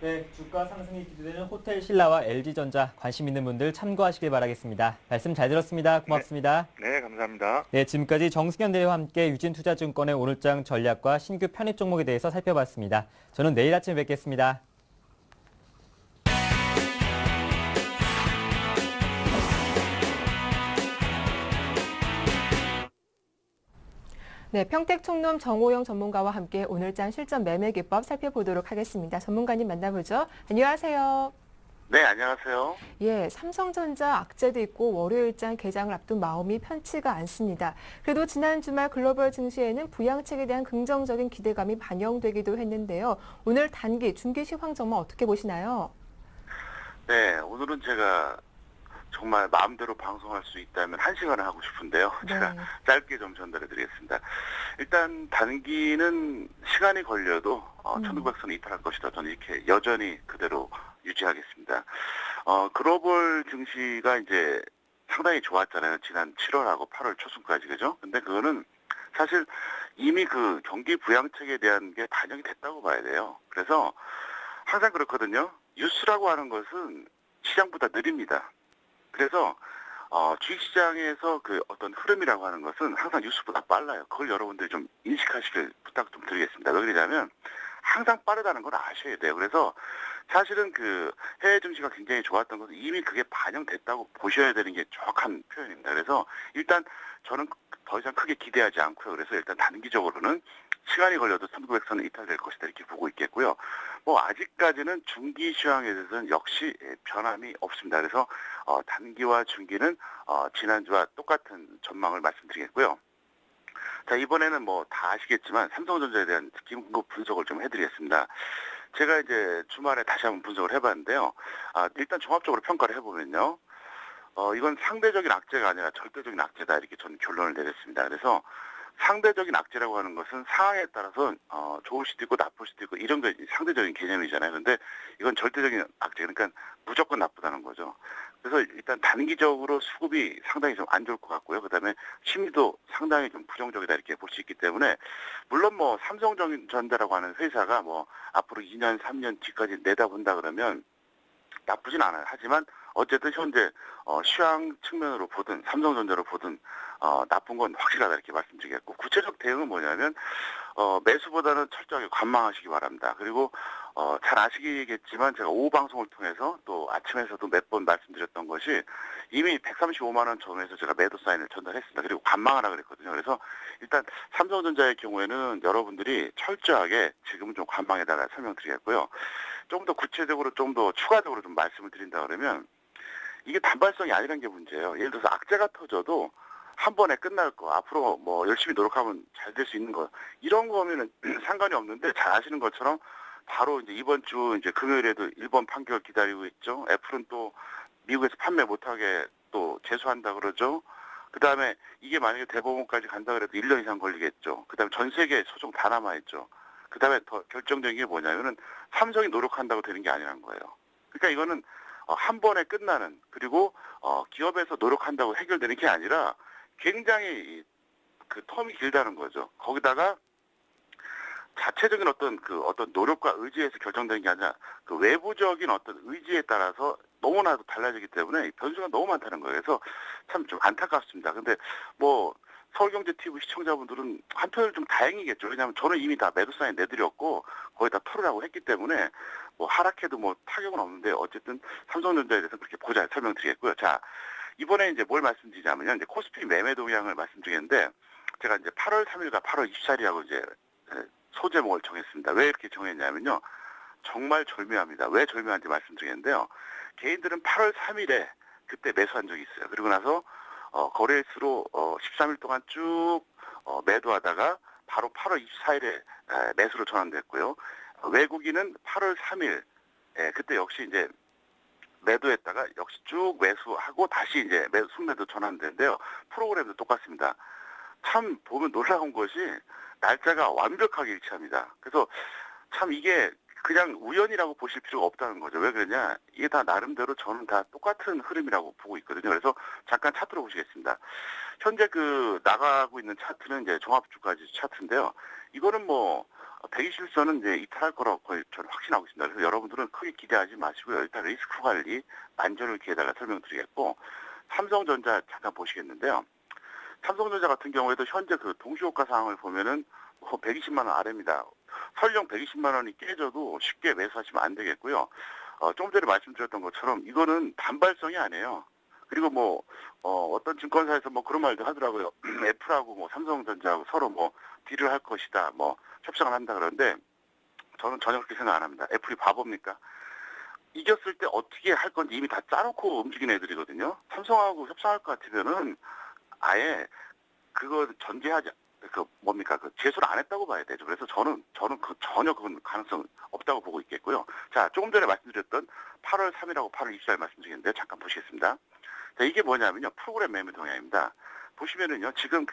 네, 주가 상승이 기대되는 호텔 신라와 LG전자 관심 있는 분들 참고하시길 바라겠습니다. 말씀 잘 들었습니다. 고맙습니다. 네, 감사합니다. 네, 지금까지 정승현 대리와 함께 유진투자증권의 오늘장 전략과 신규 편입 종목에 대해서 살펴봤습니다. 저는 내일 아침에 뵙겠습니다. 네, 평택총룸 정호영 전문가와 함께 오늘장 실전 매매 기법 살펴보도록 하겠습니다. 전문가님 만나보죠. 안녕하세요. 네, 안녕하세요. 예, 삼성전자 악재도 있고 월요일장 개장을 앞둔 마음이 편치가 않습니다. 그래도 지난 주말 글로벌 증시에는 부양책에 대한 긍정적인 기대감이 반영되기도 했는데요. 오늘 단기, 중기 시황 전망 어떻게 보시나요? 네, 오늘은 제가 정말 마음대로 방송할 수 있다면 1시간을 하고 싶은데요. 네. 제가 짧게 좀 전달해 드리겠습니다. 일단 단기는 시간이 걸려도 1600선 이탈할 것이다. 저는 이렇게 여전히 그대로 유지하겠습니다. 글로벌 증시가 이제 상당히 좋았잖아요. 지난 7월하고 8월 초순까지, 그죠? 근데 그거는 사실 이미 경기 부양책에 대한 게 반영이 됐다고 봐야 돼요. 그래서 항상 그렇거든요. 뉴스라고 하는 것은 시장보다 느립니다. 그래서 주식시장에서 그 어떤 흐름이라고 하는 것은 항상 뉴스보다 빨라요. 그걸 여러분들이 좀 인식하시길 부탁 좀 드리겠습니다. 왜 그러냐면 항상 빠르다는 걸 아셔야 돼요. 그래서 사실은 그 해외 증시가 굉장히 좋았던 것은 이미 그게 반영됐다고 보셔야 되는 게 정확한 표현입니다. 그래서 일단 저는 더 이상 크게 기대하지 않고요. 그래서 일단 단기적으로는 시간이 걸려도 1900선은 이탈될 것이다 이렇게 보고 있겠고요. 뭐 아직까지는 중기 시황에 대해서는 역시 변함이 없습니다. 그래서 단기와 중기는 지난주와 똑같은 전망을 말씀드리겠고요. 자, 이번에는 뭐 다 아시겠지만 삼성전자에 대한 긴급 분석을 좀 해드리겠습니다. 제가 이제 주말에 다시 한번 분석을 해봤는데요. 일단 종합적으로 평가를 해보면요. 이건 상대적인 악재가 아니라 절대적인 악재다 이렇게 저는 결론을 내렸습니다. 그래서 상대적인 악재라고 하는 것은 상황에 따라서 좋을 수도 있고 나쁠 수도 있고 이런 게 상대적인 개념이잖아요. 근데 이건 절대적인 악재, 그러니까 무조건 나쁘다는 거죠. 그래서 일단 단기적으로 수급이 상당히 좀 안 좋을 것 같고요. 그다음에 심리도 상당히 좀 부정적이다 이렇게 볼 수 있기 때문에 물론 뭐 삼성전자라고 하는 회사가 뭐 앞으로 2년, 3년 뒤까지 내다본다 그러면 나쁘진 않아요. 하지만 어쨌든 현재 시황 측면으로 보든 삼성전자로 보든 나쁜 건 확실하다 이렇게 말씀드리겠고 구체적 대응은 뭐냐면 매수보다는 철저하게 관망하시기 바랍니다. 그리고 잘 아시겠지만 제가 오후 방송을 통해서 또 아침에서도 몇 번 말씀드렸던 것이 이미 135만 원 전후에서 제가 매도 사인을 전달했습니다. 그리고 관망하라 그랬거든요. 그래서 일단 삼성전자의 경우에는 여러분들이 철저하게 지금은 좀 관망에다가 설명드리겠고요. 좀 더 구체적으로 좀 더 추가적으로 좀 말씀을 드린다 그러면 이게 단발성이 아니라는 게 문제예요. 예를 들어서 악재가 터져도 한 번에 끝날 거, 앞으로 뭐 열심히 노력하면 잘 될 수 있는 거, 이런 거면은 상관이 없는데 잘 아시는 것처럼 바로 이제 이번 주 이제 금요일에도 일본 판결 기다리고 있죠. 애플은 또 미국에서 판매 못하게 또 제소한다 그러죠. 그 다음에 이게 만약에 대법원까지 간다 그래도 1년 이상 걸리겠죠. 그 다음에 전 세계 소송 다 남아있죠. 그 다음에 더 결정적인 게 뭐냐면은 삼성이 노력한다고 되는 게 아니란 거예요. 그러니까 이거는 한 번에 끝나는, 그리고 기업에서 노력한다고 해결되는 게 아니라 굉장히 그 텀이 길다는 거죠. 거기다가 자체적인 어떤 노력과 의지에서 결정되는 게 아니라 그 외부적인 어떤 의지에 따라서 너무나도 달라지기 때문에 변수가 너무 많다는 거예요. 그래서 참 좀 안타깝습니다. 근데 뭐 서울경제TV 시청자분들은 한편으로 좀 다행이겠죠. 왜냐하면 저는 이미 다 매도 사인 내드렸고 거의 다 털으라고 했기 때문에 뭐 하락해도 뭐 타격은 없는데 어쨌든 삼성전자에 대해서 그렇게 보자 설명드리겠고요. 자, 이번에 이제 뭘 말씀드리자면요. 이제 코스피 매매 동향을 말씀드리겠는데 제가 이제 8월 3일과 8월 24일이라고 이제 소제목을 정했습니다. 왜 이렇게 정했냐면요. 정말 절묘합니다. 왜 절묘한지 말씀드리겠는데요. 개인들은 8월 3일에 그때 매수한 적이 있어요. 그리고 나서 거래일수로 13일 동안 쭉 매도하다가 바로 8월 24일에 매수로 전환됐고요. 외국인은 8월 3일 그때 역시 이제 매도했다가 역시 쭉 매수하고 다시 이제 순매도 전환되는데요. 프로그램도 똑같습니다. 참 보면 놀라운 것이 날짜가 완벽하게 일치합니다. 그래서 참 이게 그냥 우연이라고 보실 필요가 없다는 거죠. 왜 그러냐? 이게 다 나름대로 저는 다 똑같은 흐름이라고 보고 있거든요. 그래서 잠깐 차트로 보시겠습니다. 현재 그 나가고 있는 차트는 이제 종합주가지 차트인데요. 이거는 뭐 121선은 이제 이탈할 거라고 거의 저는 확신하고 있습니다. 그래서 여러분들은 크게 기대하지 마시고요. 일단 리스크 관리, 만전을 기해달라 설명드리겠고 삼성전자 잠깐 보시겠는데요. 삼성전자 같은 경우에도 현재 그 동시호가 상황을 보면은 120만 원 아래입니다. 설령 120만 원이 깨져도 쉽게 매수하시면 안 되겠고요. 좀 전에 말씀드렸던 것처럼 이거는 단발성이 아니에요. 그리고 뭐 어떤 증권사에서 뭐 그런 말도 하더라고요. 애플하고 뭐 삼성전자하고 서로 뭐 딜을 할 것이다, 뭐 협상을 한다 그러는데 저는 전혀 그렇게 생각 안 합니다. 애플이 바보입니까? 이겼을 때 어떻게 할 건지 이미 다 짜놓고 움직이는 애들이거든요. 삼성하고 협상할 것 같으면은 아예 그거 전제하지 제소를 안 했다고 봐야 되죠. 그래서 저는 전혀 그건 가능성 없다고 보고 있겠고요. 자, 조금 전에 말씀드렸던 8월 3일하고 8월 24일 말씀드리는데 잠깐 보시겠습니다. 자, 이게 뭐냐면요. 프로그램 매매 동향입니다. 보시면은요. 지금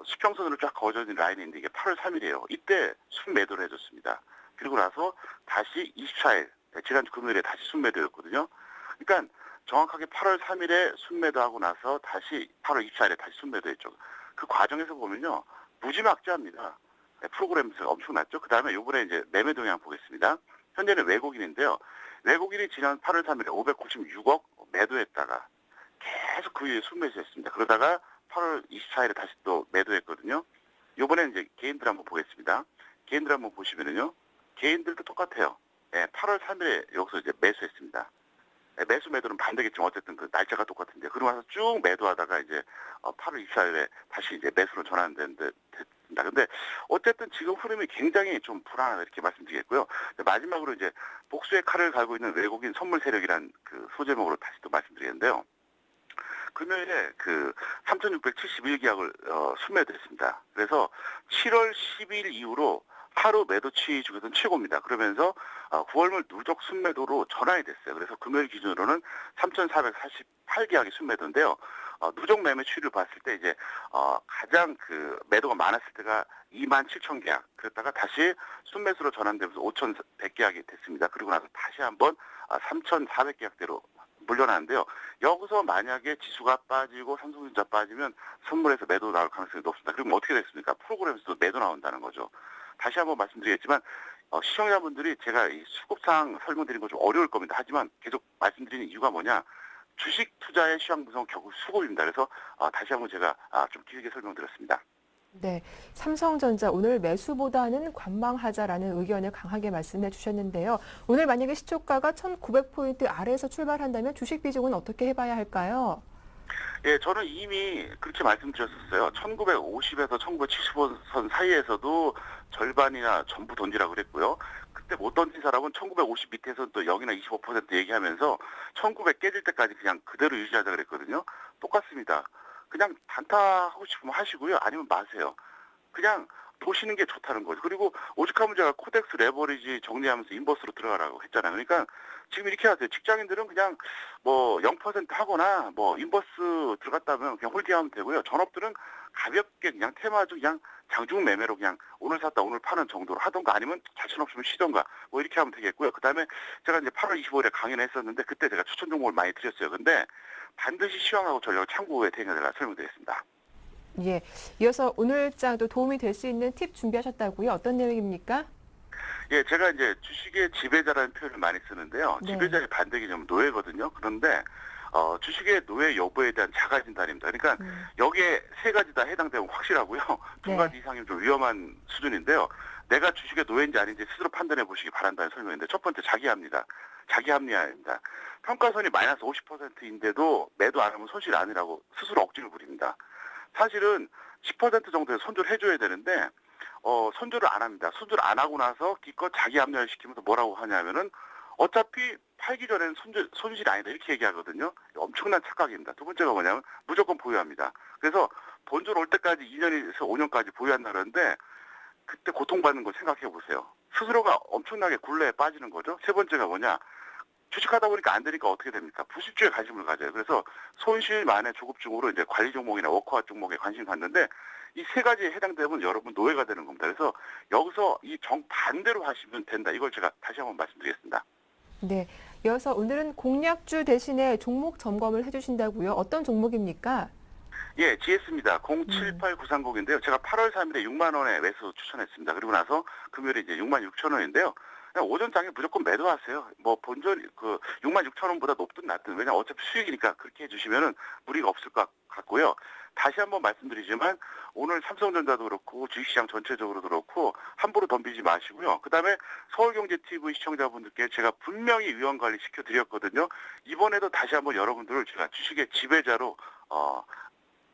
수평선으로 쫙 그어져 있는 라인이 있는데 이게 8월 3일이에요. 이때 순매도를 해줬습니다. 그리고 나서 다시 24일, 지난주 금요일에 다시 순매도였거든요. 그러니까 정확하게 8월 3일에 순매도하고 나서 다시 8월 24일에 다시 순매도했죠. 그 과정에서 보면요. 무지막지합니다. 프로그램에서 엄청났죠. 그 다음에 요번에 이제 매매 동향 보겠습니다. 현재는 외국인인데요. 외국인이 지난 8월 3일에 596억 매도했다가 계속 그 위에 순매수했습니다. 그러다가 8월 24일에 다시 또 매도했거든요. 요번에 이제 개인들 한번 보겠습니다. 개인들 한번 보시면은요. 개인들도 똑같아요. 예, 8월 3일에 여기서 이제 매수했습니다. 예, 매수 매도는 반대겠지만 어쨌든 그 날짜가 똑같은데 그러고 나서 쭉 매도하다가 이제 8월 24일에 다시 이제 매수로 전환됐는데 됐습니다. 근데 어쨌든 지금 흐름이 굉장히 좀 불안하다 이렇게 말씀드리겠고요. 마지막으로 이제 복수의 칼을 갈고 있는 외국인 선물 세력이란 그 소제목으로 다시 또 말씀드리겠는데요. 금요일에 그 3,671계약을 순매도했습니다. 그래서 7월 10일 이후로 하루 매도치 중에서는 최고입니다. 그러면서 9월물 누적 순매도로 전환이 됐어요. 그래서 금요일 기준으로는 3,448계약이 순매도인데요. 누적 매매 추이를 봤을 때 이제 가장 그 매도가 많았을 때가 27,000계약. 그랬다가 다시 순매수로 전환되면서 5,100계약이 됐습니다. 그리고 나서 다시 한번 3,400계약대로 물려나는데요. 여기서 만약에 지수가 빠지고 삼성전자 빠지면 선물에서 매도 나올 가능성이 높습니다. 그러면 어떻게 됐습니까? 프로그램에서도 매도 나온다는 거죠. 다시 한번 말씀드리겠지만 시청자분들이 제가 이 수급상 설명드린 거 좀 어려울 겁니다. 하지만 계속 말씀드리는 이유가 뭐냐? 주식 투자의 시황 분석 결국 수급입니다. 그래서 다시 한번 제가 좀 길게 설명드렸습니다. 네, 삼성전자 오늘 매수보다는 관망하자라는 의견을 강하게 말씀해 주셨는데요. 오늘 만약에 시초가가 1,900포인트 아래에서 출발한다면 주식 비중은 어떻게 해봐야 할까요? 예, 저는 이미 그렇게 말씀드렸었어요. 1950에서 1975선 사이에서도 절반이나 전부 던지라고 그랬고요. 그때 못 던진 사람은 1950 밑에서 또 0이나 25% 얘기하면서 1900 깨질 때까지 그냥 그대로 유지하자 그랬거든요. 똑같습니다. 그냥 단타하고 싶으면 하시고요. 아니면 마세요. 그냥 보시는 게 좋다는 거죠. 그리고 오죽하면 제가 코덱스 레버리지 정리하면서 인버스로 들어가라고 했잖아요. 그러니까 지금 이렇게 하세요. 직장인들은 그냥 뭐 0% 하거나 뭐 인버스 들어갔다면 그냥 홀딩하면 되고요. 전업들은 가볍게 그냥 테마주 그냥 장중 매매로 그냥 오늘 샀다 오늘 파는 정도로 하던가 아니면 자신 없으면 쉬던가 뭐 이렇게 하면 되겠고요. 그다음에 제가 이제 8월 25일에 강연을 했었는데 그때 제가 추천 종목을 많이 드렸어요. 근데 반드시 시황하고 전략을 참고해 대응해달라 설명드렸습니다. 예, 이어서 오늘장도 도움이 될 수 있는 팁 준비하셨다고요? 어떤 내용입니까? 예, 제가 이제 주식의 지배자라는 표현을 많이 쓰는데요. 네. 지배자의 반대 개념은 노예거든요. 그런데 주식의 노예 여부에 대한 자가 진단입니다. 그러니까 여기에 세 가지 다 해당되면 확실하고요. 두 네. 가지 이상이면 좀 위험한 수준인데요. 내가 주식의 노예인지 아닌지 스스로 판단해 보시기 바란다는 설명인데 첫 번째 자기합리다. 자기합리화입니다. 평가선이 마이너스 50%인데도 매도 안 하면 손실 아니라고 스스로 억지를 부립니다. 사실은 10% 정도의 손절을 해줘야 되는데 손절을 안 합니다. 손절 안 하고 나서 기껏 자기 합리화를 시키면서 뭐라고 하냐면은 어차피 팔기 전에는 손실이 아니다 이렇게 얘기하거든요. 엄청난 착각입니다. 두 번째가 뭐냐면 무조건 보유합니다. 그래서 본전 올 때까지 2년에서 5년까지 보유한다는데 그때 고통받는 걸 생각해 보세요. 스스로가 엄청나게 굴레에 빠지는 거죠. 세 번째가 뭐냐? 주식하다 보니까 안 되니까 어떻게 됩니까? 부식주에 관심을 가져요. 그래서 손실만의 조급증으로 이제 관리 종목이나 워커아웃 종목에 관심 갖는데 이 세 가지에 해당되면 여러분 노예가 되는 겁니다. 그래서 여기서 이 정반대로 하시면 된다. 이걸 제가 다시 한번 말씀드리겠습니다. 네, 이어서 오늘은 공략주 대신에 종목 점검을 해주신다고요? 어떤 종목입니까? 예, GS입니다. 078930인데요. 제가 8월 3일에 6만 원에 매수 추천했습니다. 그리고 나서 금요일에 이제 6만 6천 원인데요. 그냥 오전장에 무조건 매도하세요. 뭐 본전 6만 6천 원보다 높든 낮든 왜냐면 어차피 수익이니까 그렇게 해주시면은 무리가 없을 것 같고요. 다시 한번 말씀드리지만 오늘 삼성전자도 그렇고 주식시장 전체적으로도 그렇고 함부로 덤비지 마시고요. 그다음에 서울경제TV 시청자분들께 제가 분명히 위험관리 시켜드렸거든요. 이번에도 다시 한번 여러분들을 제가 주식의 지배자로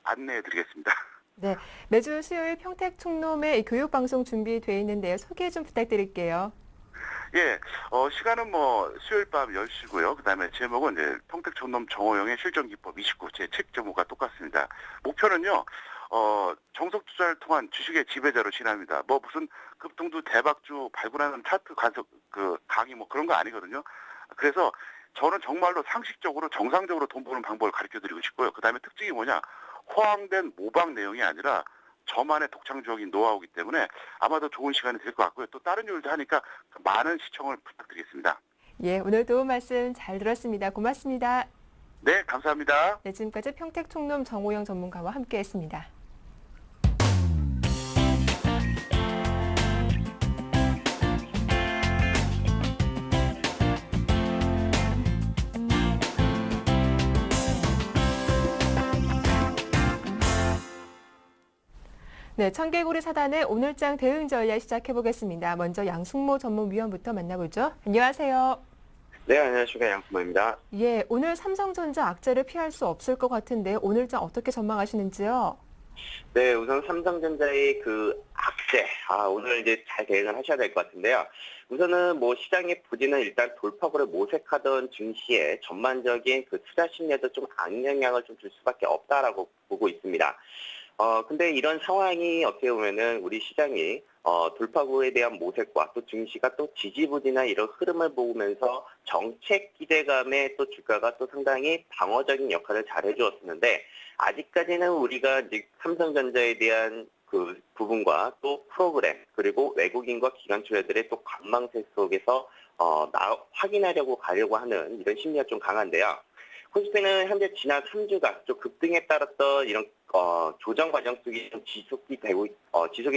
안내해드리겠습니다. 네, 매주 수요일 평택 총놈의 교육방송 준비되어 있는데요. 소개 좀 부탁드릴게요. 예, 시간은 뭐 수요일 밤 10시고요. 그다음에 제목은 이제 평택촌놈 정호영의 실전기법 29, 제 책 제목과 똑같습니다. 목표는요, 정석 투자를 통한 주식의 지배자로 진화합니다. 뭐 무슨 급등주 대박주 발굴하는 차트 강의 뭐 그런 거 아니거든요. 그래서 저는 정말로 상식적으로 정상적으로 돈 버는 방법을 가르쳐드리고 싶고요. 그다음에 특징이 뭐냐, 호황된 모방 내용이 아니라 저만의 독창적인 노하우이기 때문에 아마도 좋은 시간이 될 것 같고요. 또 다른 일도 하니까 많은 시청을 부탁드리겠습니다. 예, 오늘도 말씀 잘 들었습니다. 고맙습니다. 네, 감사합니다. 네, 지금까지 평택 총놈 정호영 전문가와 함께했습니다. 네, 청개구리 사단의 오늘장 대응 전략 시작해 보겠습니다. 먼저 양승모 전문위원부터 만나보죠. 안녕하세요. 네, 안녕하십니까. 양승모입니다. 예, 오늘 삼성전자 악재를 피할 수 없을 것 같은데 오늘장 어떻게 전망하시는지요? 네, 우선 삼성전자의 그 악재, 오늘 이제 잘 대응을 하셔야 될 것 같은데요. 우선은 뭐 시장의 부진은 일단 돌파구를 모색하던 증시에 전반적인 그 투자 심리에도 좀 악영향을 좀 줄 수밖에 없다라고 보고 있습니다. 근데 이런 상황이 어떻게 보면은 우리 시장이 돌파구에 대한 모색과 또 증시가 또 지지부진한 이런 흐름을 보면서 정책 기대감에 또 주가가 또 상당히 방어적인 역할을 잘 해주었었는데 아직까지는 우리가 이제 삼성전자에 대한 그 부분과 또 프로그램 그리고 외국인과 기관 투자들의 또 관망세 속에서 확인하려고 가려고 하는 이런 심리가 좀 강한데요. 코스피는 현재 지난 3주간 좀 급등에 따랐던 이런 조정 과정 속이 좀 지속이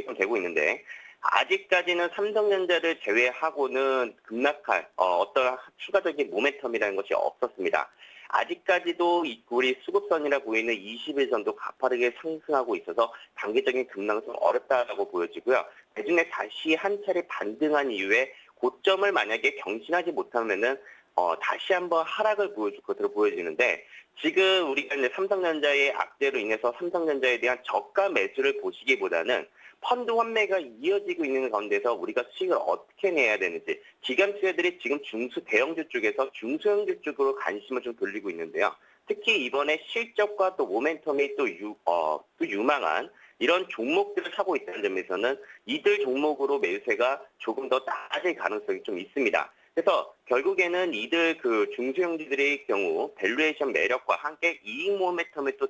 좀 되고 있는데 아직까지는 삼성전자를 제외하고는 급락할 어떤 추가적인 모멘텀이라는 것이 없었습니다. 아직까지도 우리 수급선이라 보이는 20일선도 가파르게 상승하고 있어서 단기적인 급락은 좀 어렵다고 보여지고요. 대중에 다시 한 차례 반등한 이후에 고점을 만약에 경신하지 못하면은 다시 한번 하락을 보여줄 것으로 보여지는데 지금 우리가 이제 삼성전자의 악재로 인해서 삼성전자에 대한 저가 매수를 보시기보다는 펀드 환매가 이어지고 있는 가운데서 우리가 수익을 어떻게 내야 되는지 기관 투자들이 지금 대형주 쪽에서 중소형주 쪽으로 관심을 좀 돌리고 있는데요. 특히 이번에 실적과 또 모멘텀이 또 유망한 이런 종목들을 사고 있다는 점에서는 이들 종목으로 매수세가 조금 더 나아질 가능성이 좀 있습니다. 그래서 결국에는 이들 그 중소형주들의 경우 밸류에이션 매력과 함께 이익 모멘텀에 또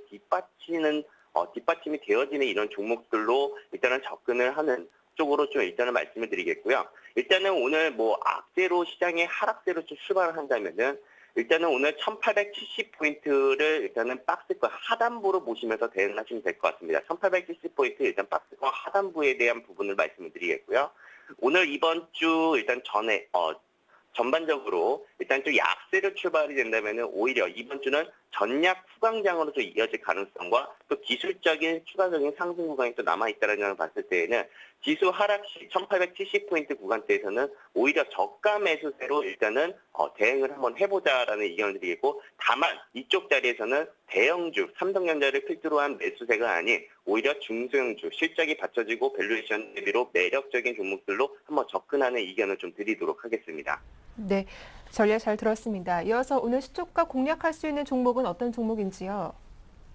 뒷받침이 되어지는 이런 종목들로 일단은 접근을 하는 쪽으로 좀 일단은 말씀을 드리겠고요. 일단은 오늘 뭐 악재로 시장의 하락세로 좀 출발을 한다면은 일단은 오늘 1870포인트를 일단은 박스권 하단부로 보시면서 대응하시면 될 것 같습니다. 1870포인트 일단 박스권 하단부에 대한 부분을 말씀을 드리겠고요. 오늘 이번 주 일단 전반적으로 일단 좀 약세로 출발이 된다면은 오히려 이번 주는 전약 후강장으로 좀 이어질 가능성과 또 기술적인 추가적인 상승 구간이 또 남아있다는 점을 봤을 때에는 지수 하락 시 1870포인트 구간대에서는 오히려 저가 매수세로 일단은 대응을 한번 해보자라는 의견을 드리겠고 다만 이쪽 자리에서는 대형주, 삼성전자를 필두로 한 매수세가 아닌 오히려 중소형주, 실적이 받쳐지고 밸류에이션 대비로 매력적인 종목들로 한번 접근하는 의견을 좀 드리도록 하겠습니다. 네, 전략 잘 들었습니다. 이어서 오늘 시초가 공략할 수 있는 종목은 어떤 종목인지요?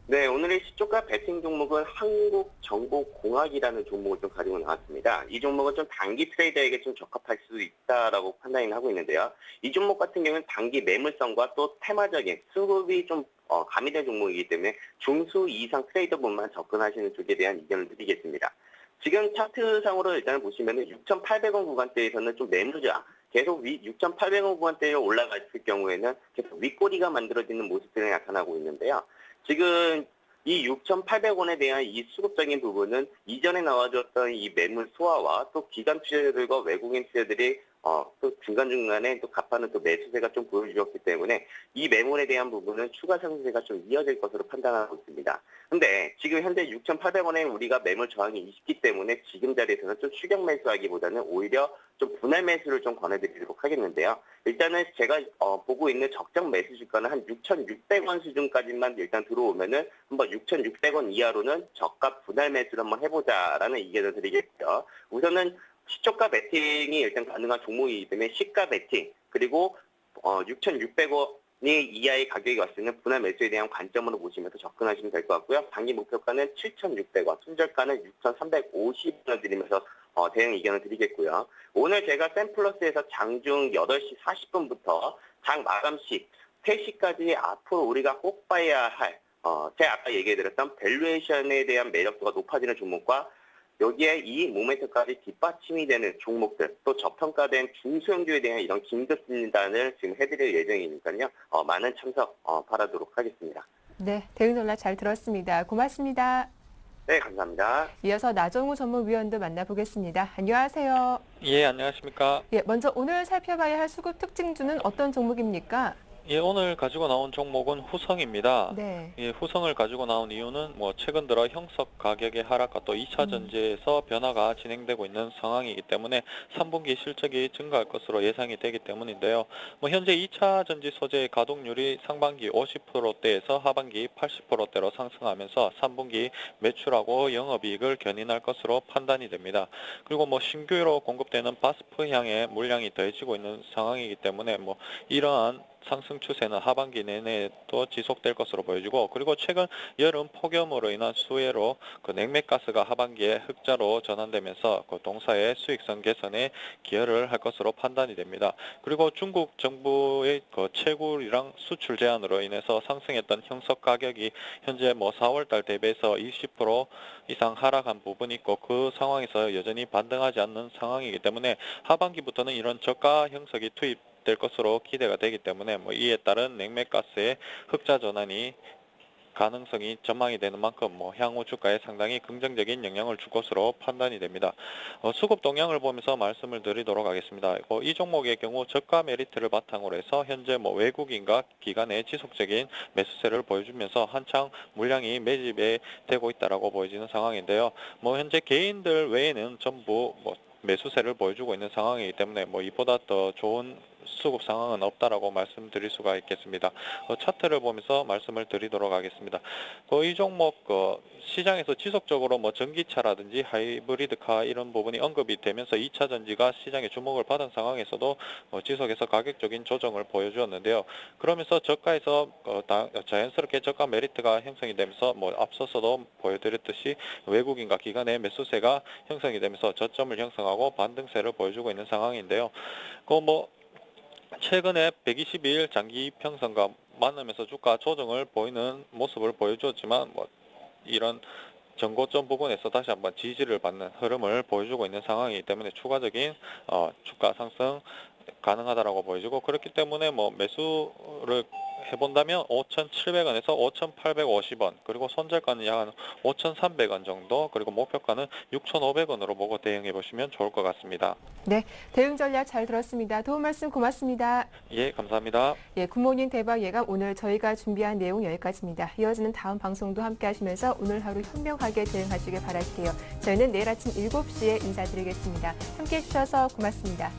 네, 오늘의 시초가 베팅 종목은 한국정보공학이라는 종목을 좀 가지고 나왔습니다. 이 종목은 좀 단기 트레이더에게 좀 적합할 수 있다라고 판단을 하고 있는데요. 이 종목 같은 경우는 단기 매물성과 또 테마적인 수급이 좀 가미된 종목이기 때문에 중수 이상 트레이더분만 접근하시는 쪽에 대한 의견을 드리겠습니다. 지금 차트상으로 일단 보시면은 6,800원 구간대에서는 좀 매물자 계속 6,800원 구간대에 올라갔을 경우에는 계속 윗꼬리가 만들어지는 모습들이 나타나고 있는데요. 지금 이 6,800원에 대한 이 수급적인 부분은 이전에 나와줬던 이 매물 소화와 또 기관 투자자들과 외국인 투자들이 또 중간중간에 또 갚아는 또 매수세가 좀 보여주었기 때문에 이 매물에 대한 부분은 추가 상승세가 좀 이어질 것으로 판단하고 있습니다. 근데 지금 현재 6,800원에 우리가 매물 저항이 있기 때문에 지금 자리에서는 좀 추격 매수하기보다는 오히려 좀 분할 매수를 좀 권해드리도록 하겠는데요. 일단은 제가 보고 있는 적정 매수 주가는 한 6,600원 수준까지만 일단 들어오면은 한번 6,600원 이하로는 저가 분할 매수를 한번 해보자라는 의견을 드리겠고요. 우선은 시초가 베팅이 일단 가능한 종목이기 때문에 시가 베팅 그리고 6,600원이 이하의 가격이 왔을 때는 분할 매수에 대한 관점으로 보시면서 접근하시면 될 것 같고요. 단기 목표가는 7,600원, 손절가는 6,350원 드리면서 대응 의견을 드리겠고요. 오늘 제가 샘플러스에서 장중 8시 40분부터 장 마감 시 3시까지 앞으로 우리가 꼭 봐야 할 제가 아까 얘기해드렸던 밸류에이션에 대한 매력도가 높아지는 종목과 여기에 이 모멘텀까지 뒷받침이 되는 종목들, 또 저평가된 중소형주에 대한 이런 긴급 진단을 지금 해드릴 예정이니까요. 많은 참석 바라도록 하겠습니다. 네, 대응 전략 잘 들었습니다. 고맙습니다. 네, 감사합니다. 이어서 나정우 전문위원도 만나보겠습니다. 안녕하세요. 예, 안녕하십니까. 예, 먼저 오늘 살펴봐야 할 수급 특징주는 어떤 종목입니까? 예, 오늘 가지고 나온 종목은 후성입니다. 네. 예, 후성을 가지고 나온 이유는 뭐 최근 들어 형석 가격의 하락과 또 2차 전지에서 변화가 진행되고 있는 상황이기 때문에 3분기 실적이 증가할 것으로 예상이 되기 때문인데요. 뭐 현재 2차 전지 소재의 가동률이 상반기 50%대에서 하반기 80%대로 상승하면서 3분기 매출하고 영업이익을 견인할 것으로 판단이 됩니다. 그리고 뭐 신규로 공급되는 바스프향의 물량이 더해지고 있는 상황이기 때문에 뭐 이러한 상승 추세는 하반기 내내도 지속될 것으로 보여지고, 그리고 최근 여름 폭염으로 인한 수해로 그 냉매가스가 하반기에 흑자로 전환되면서 그 동사의 수익성 개선에 기여를 할 것으로 판단이 됩니다. 그리고 중국 정부의 그 채굴이랑 수출 제한으로 인해서 상승했던 형석 가격이 현재 뭐 4월달 대비해서 20% 이상 하락한 부분이 있고, 그 상황에서 여전히 반등하지 않는 상황이기 때문에 하반기부터는 이런 저가 형석이 투입될 것으로 기대가 되기 때문에 뭐 이에 따른 냉매가스의 흑자 전환이 가능성이 전망이 되는 만큼 뭐 향후 주가에 상당히 긍정적인 영향을 줄 것으로 판단이 됩니다. 수급 동향을 보면서 말씀을 드리도록 하겠습니다. 이 종목의 경우 저가 메리트를 바탕으로 해서 현재 뭐 외국인과 기관의 지속적인 매수세를 보여주면서 한창 물량이 매집에 되고 있다라고 보여지는 상황인데요. 뭐 현재 개인들 외에는 전부 뭐 매수세를 보여주고 있는 상황이기 때문에 뭐 이보다 더 좋은 수급 상황은 없다라고 말씀드릴 수가 있겠습니다. 차트를 보면서 말씀을 드리도록 하겠습니다. 이 종목 시장에서 지속적으로 뭐 전기차라든지 하이브리드카 이런 부분이 언급이 되면서 2차 전지가 시장의 주목을 받은 상황에서도 지속해서 가격적인 조정을 보여주었는데요. 그러면서 저가에서 자연스럽게 저가 메리트가 형성이 되면서 뭐 앞서서도 보여드렸듯이 외국인과 기관의 매수세가 형성이 되면서 저점을 형성하고 반등세를 보여주고 있는 상황인데요. 최근에 122일 장기 평선과 만나면서 주가 조정을 보이는 모습을 보여주었지만 뭐 이런 전고점 부분에서 다시 한번 지지를 받는 흐름을 보여주고 있는 상황이기 때문에 추가적인 주가 상승 가능하다라고 보여지고, 그렇기 때문에 뭐 매수를 해본다면 5,700원에서 5,850원, 그리고 손절가는 약 5,300원 정도, 그리고 목표가는 6,500원으로 보고 대응해 보시면 좋을 것 같습니다. 네, 대응 전략 잘 들었습니다. 도움 말씀 고맙습니다. 예, 감사합니다. 예, 굿모닝 대박 예감 오늘 저희가 준비한 내용 여기까지입니다. 이어지는 다음 방송도 함께 하시면서 오늘 하루 현명하게 대응하시길 바랄게요. 저희는 내일 아침 7시에 인사드리겠습니다. 함께해 주셔서 고맙습니다.